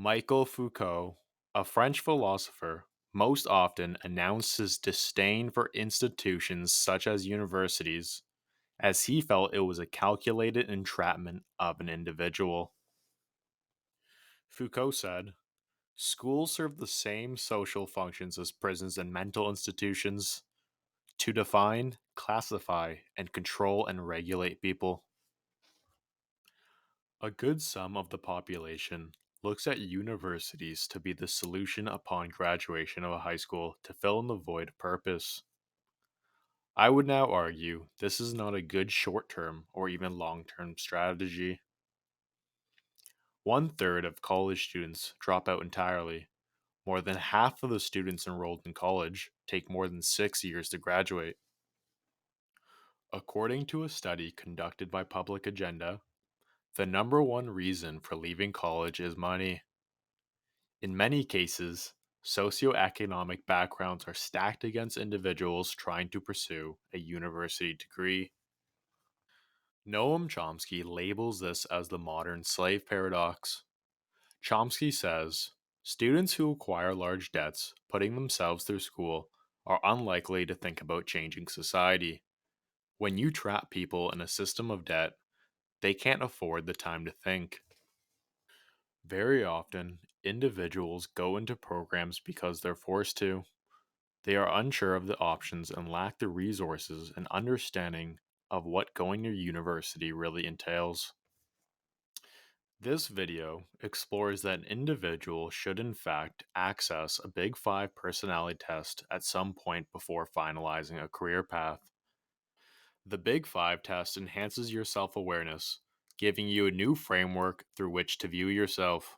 Michel Foucault, a French philosopher, most often announced his disdain for institutions such as universities, as he felt it was a calculated entrapment of an individual. Foucault said, schools serve the same social functions as prisons and mental institutions to define, classify, and control and regulate people. A good sum of the population looks at universities to be the solution upon graduation of a high school to fill in the void of purpose. I would now argue this is not a good short term or even long term strategy. One third of college students drop out entirely. More than half of the students enrolled in college take more than 6 years to graduate. According to a study conducted by Public Agenda, the number one reason for leaving college is money. In many cases, socioeconomic backgrounds are stacked against individuals trying to pursue a university degree. Noam Chomsky labels this as the modern slave paradox. Chomsky says students who acquire large debts, putting themselves through school, are unlikely to think about changing society. When you trap people in a system of debt, they can't afford the time to think. Very often, individuals go into programs because they're forced to. They are unsure of the options and lack the resources and understanding of what going to university really entails. This video explores that an individual should, in fact, access a Big Five personality test at some point before finalizing a career path. The Big Five test enhances your self awareness, giving you a new framework through which to view yourself.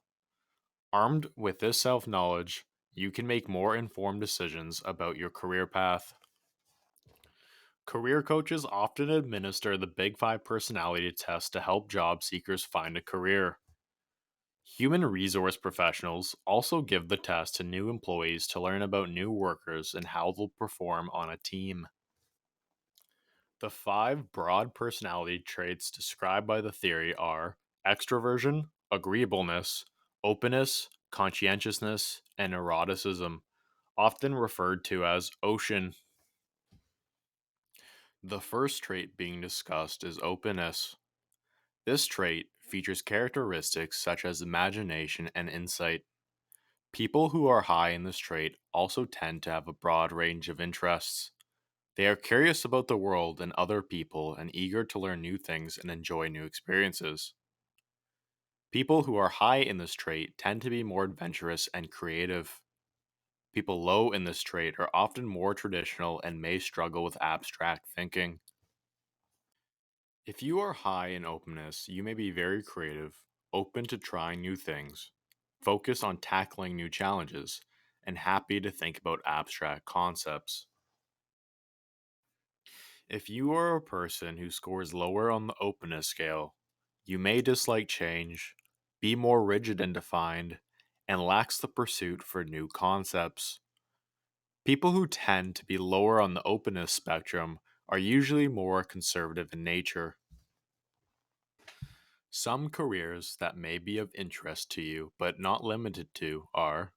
Armed with this self knowledge, you can make more informed decisions about your career path. Career coaches often administer the Big Five personality test to help job seekers find a career. Human resource professionals also give the test to new employees to learn about new workers and how they'll perform on a team. The five broad personality traits described by the theory are extroversion, agreeableness, openness, conscientiousness, and neuroticism, often referred to as ocean. The first trait being discussed is openness. This trait features characteristics such as imagination and insight. People who are high in this trait also tend to have a broad range of interests. They are curious about the world and other people and eager to learn new things and enjoy new experiences. People who are high in this trait tend to be more adventurous and creative. People low in this trait are often more traditional and may struggle with abstract thinking. If you are high in openness, you may be very creative, open to trying new things, focused on tackling new challenges, and happy to think about abstract concepts. If you are a person who scores lower on the openness scale, you may dislike change, be more rigid and defined, and lacks the pursuit for new concepts. People who tend to be lower on the openness spectrum are usually more conservative in nature. Some careers that may be of interest to you, but not limited to, are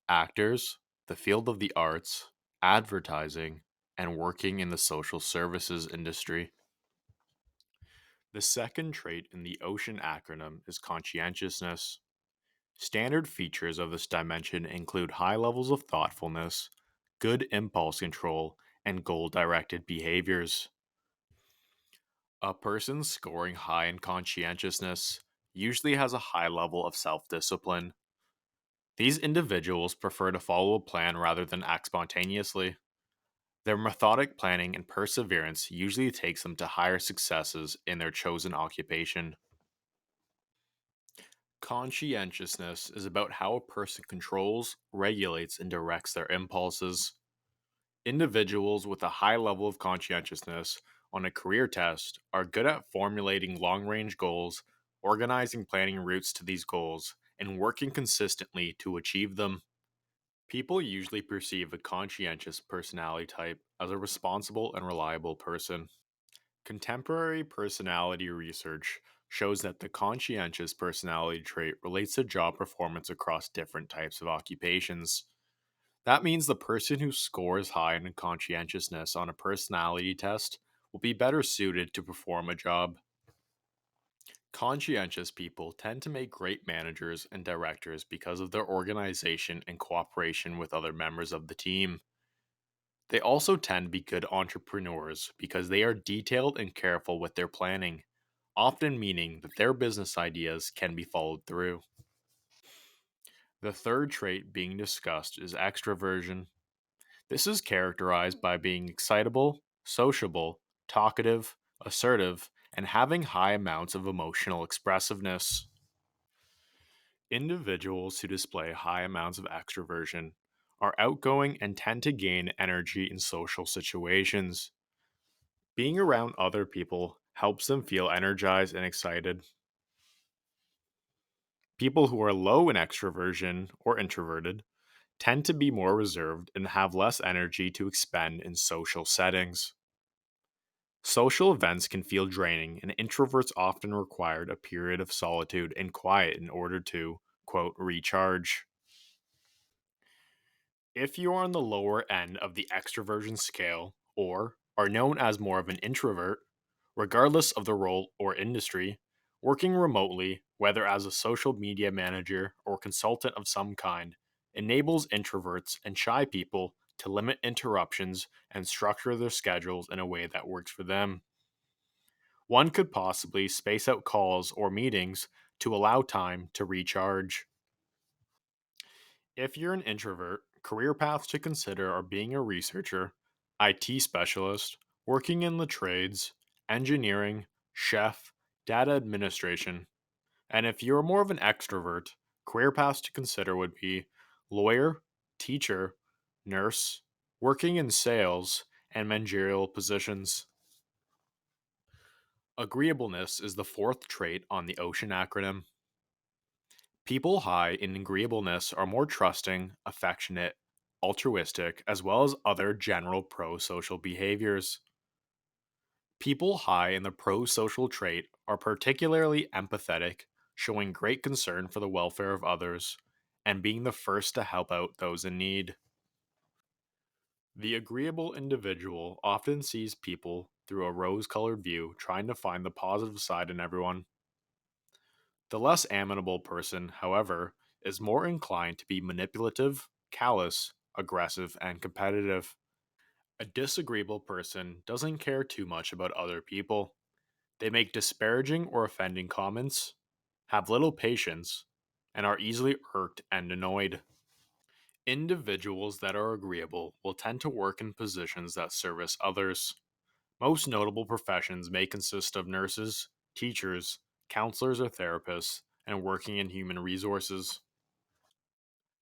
actors, the field of the arts, advertising, and working in the social services industry. The second trait in the OCEAN acronym is conscientiousness. Standard features of this dimension include high levels of thoughtfulness, good impulse control, and goal directed behaviors. A person scoring high in conscientiousness usually has a high level of self discipline. These individuals prefer to follow a plan rather than act spontaneously. Their methodic planning and perseverance usually takes them to higher successes in their chosen occupation. Conscientiousness is about how a person controls, regulates, and directs their impulses. Individuals with a high level of conscientiousness on a career test are good at formulating long range goals, organizing planning routes to these goals, and working consistently to achieve them. People usually perceive a conscientious personality type as a responsible and reliable person. Contemporary personality research shows that the conscientious personality trait relates to job performance across different types of occupations. That means the person who scores high in conscientiousness on a personality test will be better suited to perform a job. Conscientious people tend to make great managers and directors because of their organization and cooperation with other members of the team. They also tend to be good entrepreneurs because they are detailed and careful with their planning, often meaning that their business ideas can be followed through. The third trait being discussed is extroversion. This is characterized by being excitable, sociable, talkative, assertive, and having high amounts of emotional expressiveness. Individuals who display high amounts of extroversion are outgoing and tend to gain energy in social situations. Being around other people helps them feel energized and excited. People who are low in extroversion or introverted tend to be more reserved and have less energy to expend in social settings. Social events can feel draining, and introverts often require a period of solitude and quiet in order to, quote, recharge. If you are on the lower end of the extroversion scale or are known as more of an introvert, regardless of the role or industry, working remotely, whether as a social media manager or consultant of some kind, enables introverts and shy people to limit interruptions and structure their schedules in a way that works for them. One could possibly space out calls or meetings to allow time to recharge. If you're an introvert, career paths to consider are being a researcher, IT specialist, working in the trades, engineering, chef, data administration. And if you're more of an extrovert, career paths to consider would be lawyer, teacher, nurse, working in sales, and managerial positions. Agreeableness is the fourth trait on the OCEAN acronym. People high in agreeableness are more trusting, affectionate, altruistic, as well as other general pro social behaviors. People high in the pro social trait are particularly empathetic, showing great concern for the welfare of others, and being the first to help out those in need. The agreeable individual often sees people through a rose colored view, trying to find the positive side in everyone. The less amenable person, however, is more inclined to be manipulative, callous, aggressive, and competitive. A disagreeable person doesn't care too much about other people. They make disparaging or offending comments, have little patience, and are easily irked and annoyed. Individuals that are agreeable will tend to work in positions that service others. Most notable professions may consist of nurses, teachers, counselors, or therapists, and working in human resources.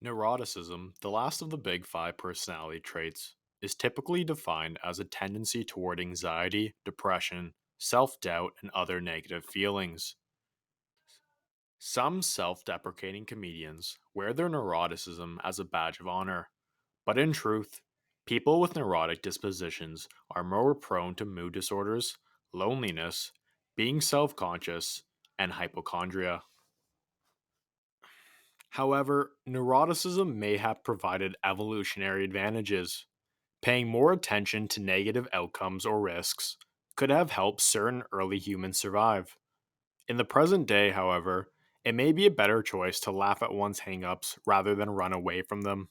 Neuroticism, the last of the big five personality traits, is typically defined as a tendency toward anxiety, depression, self doubt, and other negative feelings. Some self deprecating comedians wear their neuroticism as a badge of honor, but in truth, people with neurotic dispositions are more prone to mood disorders, loneliness, being self conscious, and hypochondria. However, neuroticism may have provided evolutionary advantages. Paying more attention to negative outcomes or risks could have helped certain early humans survive. In the present day, however, it may be a better choice to laugh at one's hangups rather than run away from them.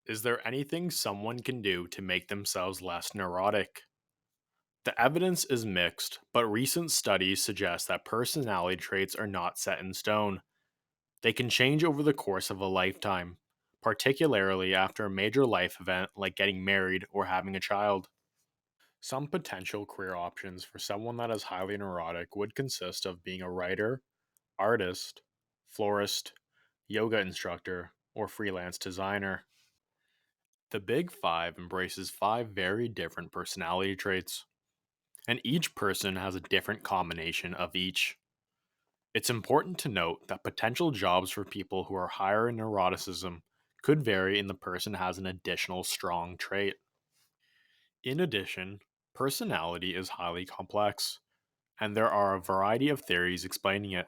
Is there anything someone can do to make themselves less neurotic? The evidence is mixed, but recent studies suggest that personality traits are not set in stone. They can change over the course of a lifetime, particularly after a major life event like getting married or having a child. Some potential career options for someone that is highly neurotic would consist of being a writer, artist, florist, yoga instructor, or freelance designer. The Big Five embraces five very different personality traits, and each person has a different combination of each. It's important to note that potential jobs for people who are higher in neuroticism could vary and the person has an additional strong trait. In addition, personality is highly complex. and there are a variety of theories explaining it.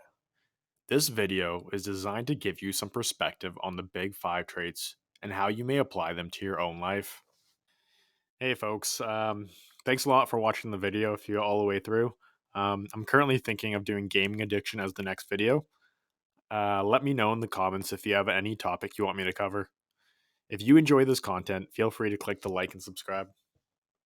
This video is designed to give you some perspective on the big five traits and how you may apply them to your own life. Hey, folks, thanks a lot for watching the video if you got all the way through. I'm currently thinking of doing gaming addiction as the next video. Let me know in the comments if you have any topic you want me to cover. If you enjoy this content, feel free to click the like and subscribe.